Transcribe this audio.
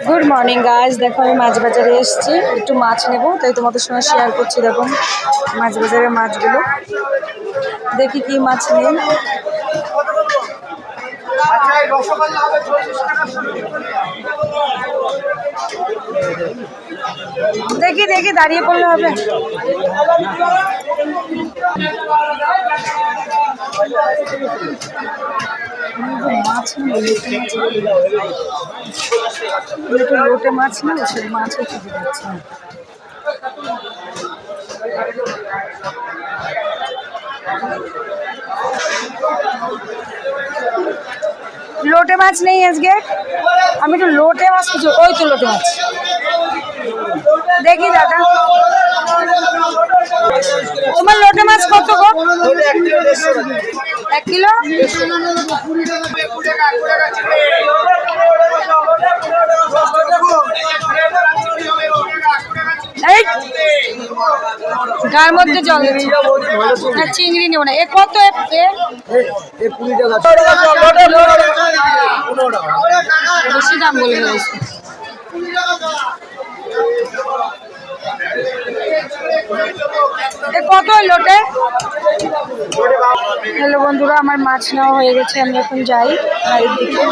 Good morning guys, দেখো আমি মাছ বাজারে এসেছি, একটু মাছ নেব তাই তোমাদের সঙ্গে শেয়ার করছি। দেখো মাছ বাজারের মাছগুলো, দেখি কি মাছ নেই। দেখি দেখি দাঁড়িয়ে পড়লে হবে। মাছ লোটে মাছ না, সেই মাছও খুঁজে যাচ্ছে। লোটে মাছ নেই আজকে, আমি একটু লোটে মাছ খুঁজছি। ওই তো লোটে মাছ, দেখি দাদা তোমার লোটে মাছ কত গো? 1 কিলো। গার মধ্যে জল না, চিংড়ি নেব না। এ কত? বেশি দাম বলে ফেলেছি। কত লোটে? হ্যালো বন্ধুরা, আমার মাছ নেওয়া হয়ে গেছে, আমি এখন যাই বাড়ির দিকে।